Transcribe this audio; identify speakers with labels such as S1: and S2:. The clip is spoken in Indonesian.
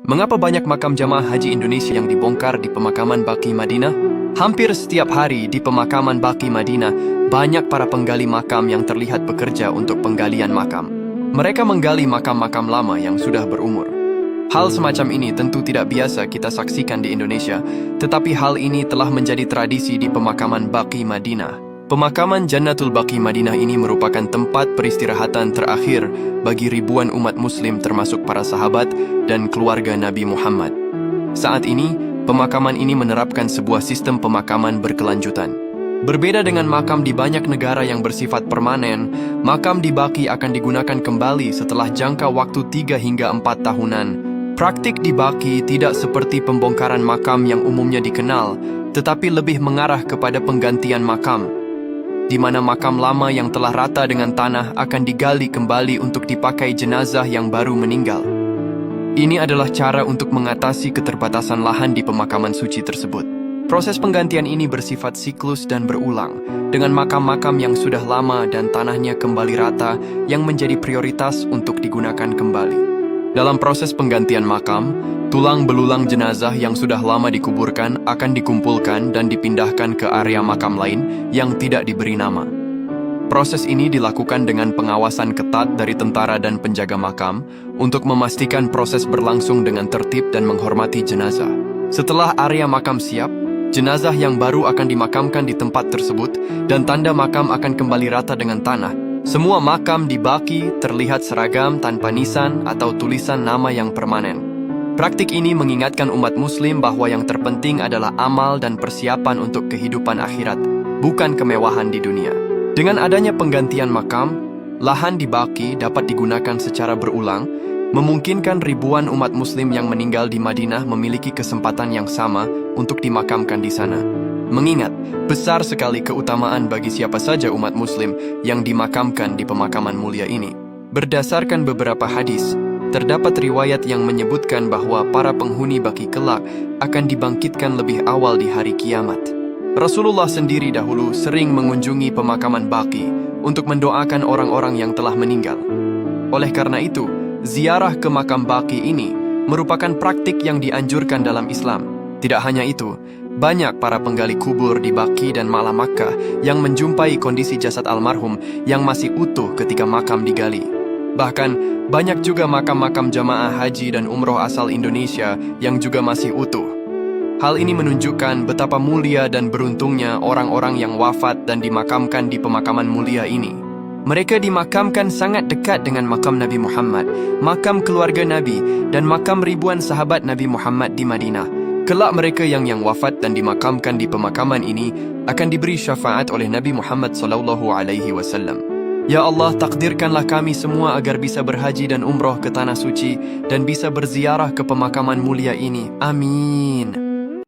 S1: Mengapa banyak makam jamaah haji Indonesia yang dibongkar di pemakaman Baqi Madinah? Hampir setiap hari di pemakaman Baqi Madinah, banyak para penggali makam yang terlihat bekerja untuk penggalian makam. Mereka menggali makam-makam lama yang sudah berumur. Hal semacam ini tentu tidak biasa kita saksikan di Indonesia, tetapi hal ini telah menjadi tradisi di pemakaman Baqi Madinah. Pemakaman Jannatul Baqi Madinah ini merupakan tempat peristirahatan terakhir bagi ribuan umat muslim termasuk para sahabat dan keluarga Nabi Muhammad. Saat ini, pemakaman ini menerapkan sebuah sistem pemakaman berkelanjutan. Berbeda dengan makam di banyak negara yang bersifat permanen, makam di Baqi akan digunakan kembali setelah jangka waktu 3 hingga 4 tahunan. Praktik di Baqi tidak seperti pembongkaran makam yang umumnya dikenal, tetapi lebih mengarah kepada penggantian makam, di mana makam lama yang telah rata dengan tanah akan digali kembali untuk dipakai jenazah yang baru meninggal. Ini adalah cara untuk mengatasi keterbatasan lahan di pemakaman suci tersebut. Proses penggantian ini bersifat siklus dan berulang, dengan makam-makam yang sudah lama dan tanahnya kembali rata yang menjadi prioritas untuk digunakan kembali. Dalam proses penggantian makam, tulang belulang jenazah yang sudah lama dikuburkan akan dikumpulkan dan dipindahkan ke area makam lain yang tidak diberi nama. Proses ini dilakukan dengan pengawasan ketat dari tentara dan penjaga makam untuk memastikan proses berlangsung dengan tertib dan menghormati jenazah. Setelah area makam siap, jenazah yang baru akan dimakamkan di tempat tersebut dan tanda makam akan kembali rata dengan tanah. Semua makam di Baqi terlihat seragam tanpa nisan atau tulisan nama yang permanen. Praktik ini mengingatkan umat muslim bahwa yang terpenting adalah amal dan persiapan untuk kehidupan akhirat, bukan kemewahan di dunia. Dengan adanya penggantian makam, lahan di Baqi dapat digunakan secara berulang, memungkinkan ribuan umat muslim yang meninggal di Madinah memiliki kesempatan yang sama untuk dimakamkan di sana. Mengingat, besar sekali keutamaan bagi siapa saja umat muslim yang dimakamkan di pemakaman mulia ini. Berdasarkan beberapa hadis, terdapat riwayat yang menyebutkan bahwa para penghuni Baqi kelak akan dibangkitkan lebih awal di hari kiamat. Rasulullah sendiri dahulu sering mengunjungi pemakaman Baqi untuk mendoakan orang-orang yang telah meninggal. Oleh karena itu, ziarah ke makam Baqi ini merupakan praktik yang dianjurkan dalam Islam. Tidak hanya itu, banyak para penggali kubur di Baqi dan Ma'la Makkah yang menjumpai kondisi jasad almarhum yang masih utuh ketika makam digali. Bahkan, banyak juga makam-makam jamaah haji dan umroh asal Indonesia yang juga masih utuh. Hal ini menunjukkan betapa mulia dan beruntungnya orang-orang yang wafat dan dimakamkan di pemakaman mulia ini. Mereka dimakamkan sangat dekat dengan makam Nabi Muhammad, makam keluarga Nabi, dan makam ribuan sahabat Nabi Muhammad di Madinah. Kelak mereka yang wafat dan dimakamkan di pemakaman ini akan diberi syafaat oleh Nabi Muhammad SAW. Ya Allah, takdirkanlah kami semua agar bisa berhaji dan umroh ke Tanah Suci dan bisa berziarah ke pemakaman mulia ini. Amin.